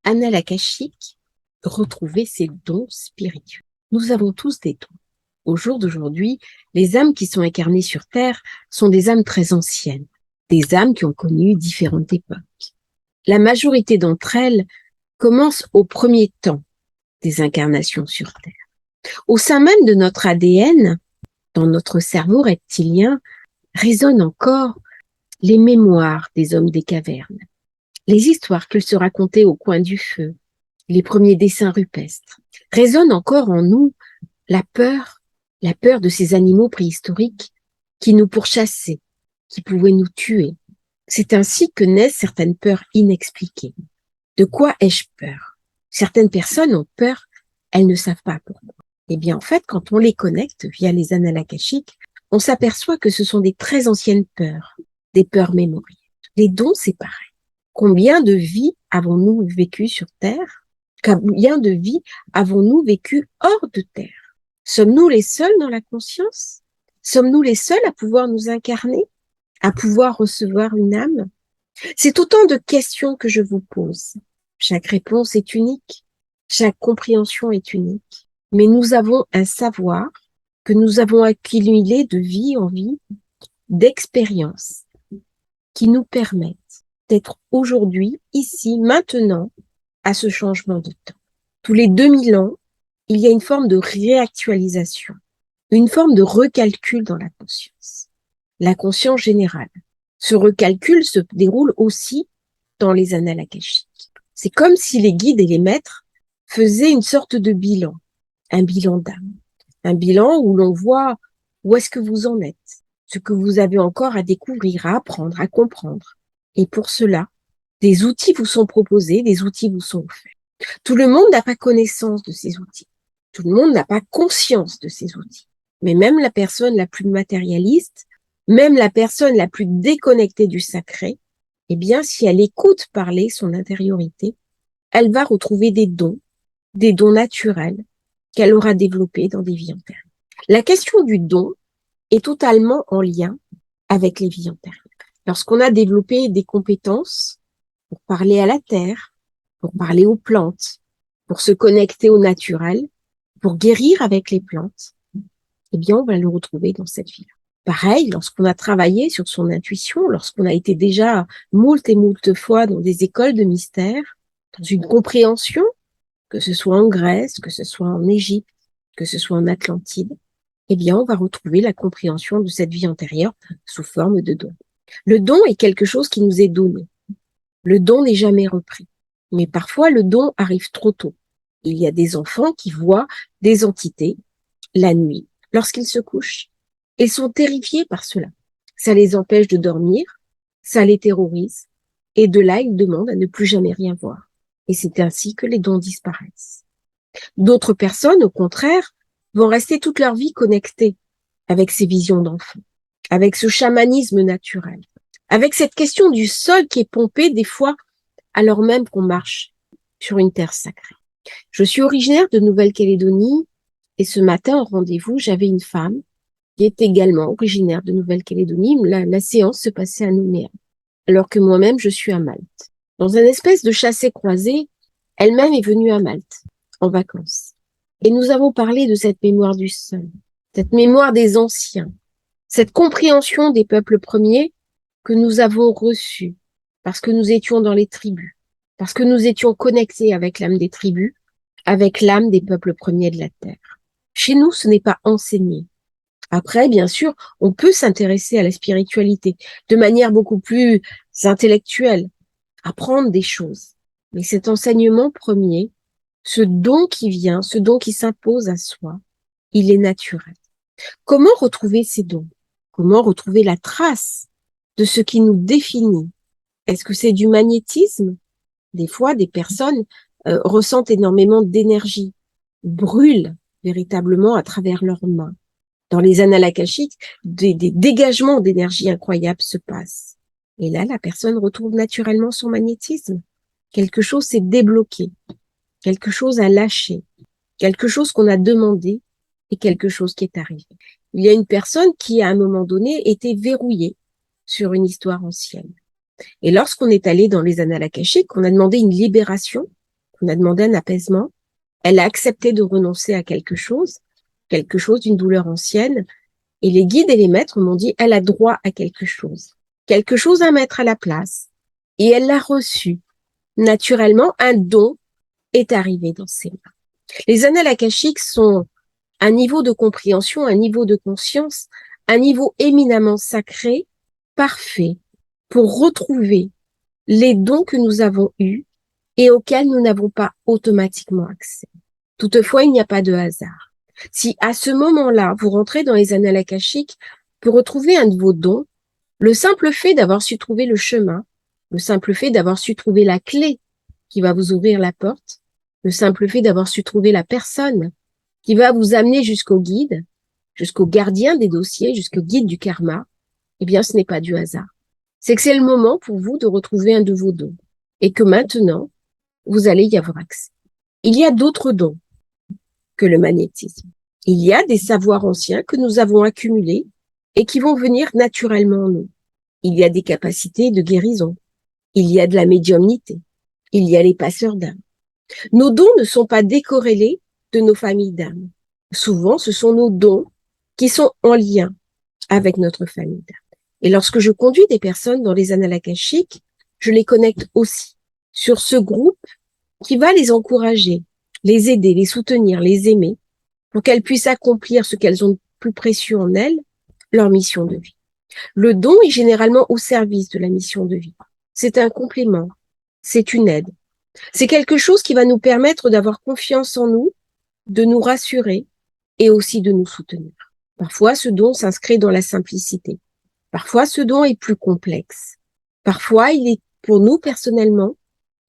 Annales akashiques, retrouver ses dons spirituels. Nous avons tous des dons. Au jour d'aujourd'hui, les âmes qui sont incarnées sur Terre sont des âmes très anciennes, des âmes qui ont connu différentes époques. La majorité d'entre elles commencent au premier temps des incarnations sur Terre. Au sein même de notre ADN, dans notre cerveau reptilien, résonnent encore les mémoires des hommes des cavernes, les histoires qu'ils se racontaient au coin du feu, les premiers dessins rupestres. Résonne encore en nous la peur de ces animaux préhistoriques qui nous pourchassaient, qui pouvaient nous tuer. C'est ainsi que naissent certaines peurs inexpliquées. De quoi ai-je peur? Certaines personnes ont peur, elles ne savent pas pourquoi. Eh bien, en fait, quand on les connecte via les annales akashiques, on s'aperçoit que ce sont des très anciennes peurs, des peurs mémorielles. Les dons, c'est pareil. Combien de vies avons-nous vécues sur Terre? Combien de vies avons-nous vécues hors de Terre? Sommes-nous les seuls dans la conscience? Sommes-nous les seuls à pouvoir nous incarner, à pouvoir recevoir une âme? C'est autant de questions que je vous pose. Chaque réponse est unique, chaque compréhension est unique, mais nous avons un savoir que nous avons accumulé de vie en vie, d'expériences qui nous permettent d'être aujourd'hui, ici, maintenant, à ce changement de temps. Tous les 2000 ans, il y a une forme de réactualisation, une forme de recalcul dans la conscience générale. Ce recalcul se déroule aussi dans les annales akashiques. C'est comme si les guides et les maîtres faisaient une sorte de bilan, un bilan d'âme, un bilan où l'on voit où est-ce que vous en êtes, ce que vous avez encore à découvrir, à apprendre, à comprendre. Et pour cela, des outils vous sont proposés, des outils vous sont offerts. Tout le monde n'a pas connaissance de ces outils. Tout le monde n'a pas conscience de ces outils. Mais même la personne la plus matérialiste, même la personne la plus déconnectée du sacré, eh bien, si elle écoute parler son intériorité, elle va retrouver des dons naturels qu'elle aura développés dans des vies antérieures. La question du don est totalement en lien avec les vies antérieures. Lorsqu'on a développé des compétences pour parler à la terre, pour parler aux plantes, pour se connecter au naturel, pour guérir avec les plantes, eh bien, on va le retrouver dans cette vie-là. Pareil, lorsqu'on a travaillé sur son intuition, lorsqu'on a été déjà moult et moult fois dans des écoles de mystère, dans une compréhension, que ce soit en Grèce, que ce soit en Égypte, que ce soit en Atlantide, eh bien, on va retrouver la compréhension de cette vie antérieure sous forme de don. Le don est quelque chose qui nous est donné. Le don n'est jamais repris. Mais parfois, le don arrive trop tôt. Il y a des enfants qui voient des entités la nuit, lorsqu'ils se couchent. Ils sont terrifiés par cela. Ça les empêche de dormir, ça les terrorise, et de là, ils demandent à ne plus jamais rien voir. Et c'est ainsi que les dons disparaissent. D'autres personnes, au contraire, vont rester toute leur vie connectées avec ces visions d'enfants, avec ce chamanisme naturel, avec cette question du sol qui est pompé des fois alors même qu'on marche sur une terre sacrée. Je suis originaire de Nouvelle-Calédonie et ce matin, au rendez-vous, j'avais une femme qui est également originaire de Nouvelle-Calédonie. La séance se passait à Nouméa, alors que moi-même, je suis à Malte. Dans un espèce de chassé-croisé, elle-même est venue à Malte, en vacances. Et nous avons parlé de cette mémoire du sol, cette mémoire des anciens, cette compréhension des peuples premiers que nous avons reçue parce que nous étions dans les tribus, parce que nous étions connectés avec l'âme des tribus, avec l'âme des peuples premiers de la terre. Chez nous, ce n'est pas enseigné. Après, bien sûr, on peut s'intéresser à la spiritualité de manière beaucoup plus intellectuelle, apprendre des choses. Mais cet enseignement premier, ce don qui vient, ce don qui s'impose à soi, il est naturel. Comment retrouver ces dons? Comment retrouver la trace de ce qui nous définit? Est-ce que c'est du magnétisme? Des fois, des personnes ressentent énormément d'énergie, brûlent véritablement à travers leurs mains. Dans les annales akashiques, des dégagements d'énergie incroyables se passent. Et là, la personne retrouve naturellement son magnétisme. Quelque chose s'est débloqué, quelque chose a lâché, quelque chose qu'on a demandé et quelque chose qui est arrivé. Il y a une personne qui, à un moment donné, était verrouillée sur une histoire ancienne. Et lorsqu'on est allé dans les annales akashiques, on a demandé une libération On a demandé un apaisement. Elle a accepté de renoncer à quelque chose d'une douleur ancienne. Et les guides et les maîtres m'ont dit, elle a droit à quelque chose à mettre à la place. Et elle l'a reçu. Naturellement, un don est arrivé dans ses mains. Les annales akashiques sont un niveau de compréhension, un niveau de conscience, un niveau éminemment sacré, parfait, pour retrouver les dons que nous avons eus et auxquels nous n'avons pas automatiquement accès. Toutefois, il n'y a pas de hasard. Si à ce moment-là, vous rentrez dans les annales akashiques pour retrouver un de vos dons, le simple fait d'avoir su trouver le chemin, le simple fait d'avoir su trouver la clé qui va vous ouvrir la porte, le simple fait d'avoir su trouver la personne qui va vous amener jusqu'au guide, jusqu'au gardien des dossiers, jusqu'au guide du karma, eh bien, ce n'est pas du hasard. C'est que c'est le moment pour vous de retrouver un de vos dons et que maintenant, vous allez y avoir accès. Il y a d'autres dons que le magnétisme. Il y a des savoirs anciens que nous avons accumulés et qui vont venir naturellement en nous. Il y a des capacités de guérison. Il y a de la médiumnité. Il y a les passeurs d'âme. Nos dons ne sont pas décorrélés de nos familles d'âme. Souvent, ce sont nos dons qui sont en lien avec notre famille d'âme. Et lorsque je conduis des personnes dans les annales akashiques, je les connecte aussi sur ce groupe qui va les encourager, les aider, les soutenir, les aimer, pour qu'elles puissent accomplir ce qu'elles ont de plus précieux en elles, leur mission de vie. Le don est généralement au service de la mission de vie. C'est un complément, c'est une aide. C'est quelque chose qui va nous permettre d'avoir confiance en nous, de nous rassurer et aussi de nous soutenir. Parfois, ce don s'inscrit dans la simplicité. Parfois, ce don est plus complexe. Parfois, il est pour nous personnellement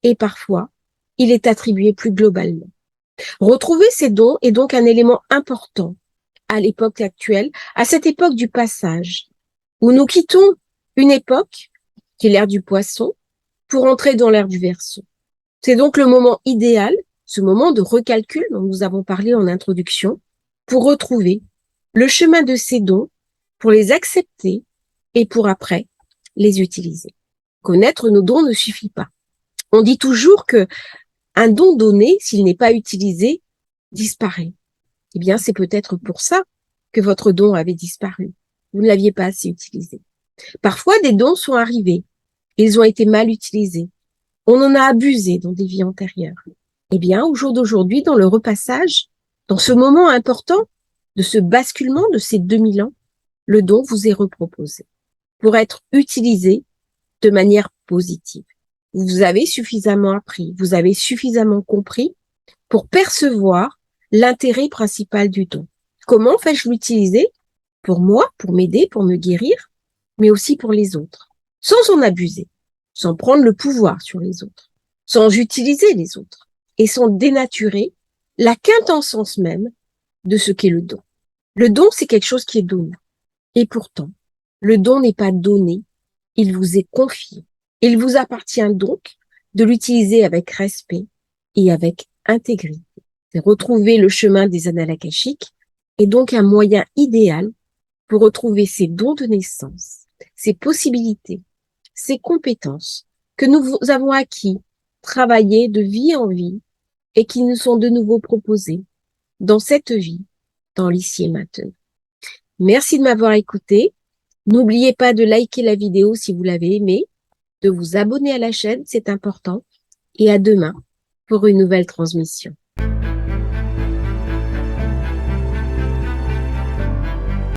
et parfois, il est attribué plus globalement. Retrouver ces dons est donc un élément important à l'époque actuelle, à cette époque du passage, où nous quittons une époque qui est l'ère du poisson pour entrer dans l'ère du Verseau. C'est donc le moment idéal, ce moment de recalcul dont nous avons parlé en introduction, pour retrouver le chemin de ces dons, pour les accepter et pour après les utiliser. Connaître nos dons ne suffit pas. On dit toujours que un don donné, s'il n'est pas utilisé, disparaît. Eh bien, c'est peut-être pour ça que votre don avait disparu. Vous ne l'aviez pas assez utilisé. Parfois, des dons sont arrivés. Ils ont été mal utilisés. On en a abusé dans des vies antérieures. Eh bien, au jour d'aujourd'hui, dans le repassage, dans ce moment important de ce basculement de ces 2000 ans, le don vous est reproposé pour être utilisé de manière positive. Vous avez suffisamment appris, vous avez suffisamment compris pour percevoir l'intérêt principal du don. Comment fais-je l'utiliser? Pour moi, pour m'aider, pour me guérir, mais aussi pour les autres, sans en abuser, sans prendre le pouvoir sur les autres, sans utiliser les autres et sans dénaturer la quintessence même de ce qu'est le don. Le don, c'est quelque chose qui est donné. Et pourtant, le don n'est pas donné, il vous est confié. Il vous appartient donc de l'utiliser avec respect et avec intégrité. Retrouver le chemin des annales akashiques est donc un moyen idéal pour retrouver ces dons de naissance, ces possibilités, ces compétences que nous avons acquis, travaillées de vie en vie et qui nous sont de nouveau proposées dans cette vie, dans l'ici et maintenant. Merci de m'avoir écouté. N'oubliez pas de liker la vidéo si vous l'avez aimée, de vous abonner à la chaîne, c'est important, et à demain pour une nouvelle transmission.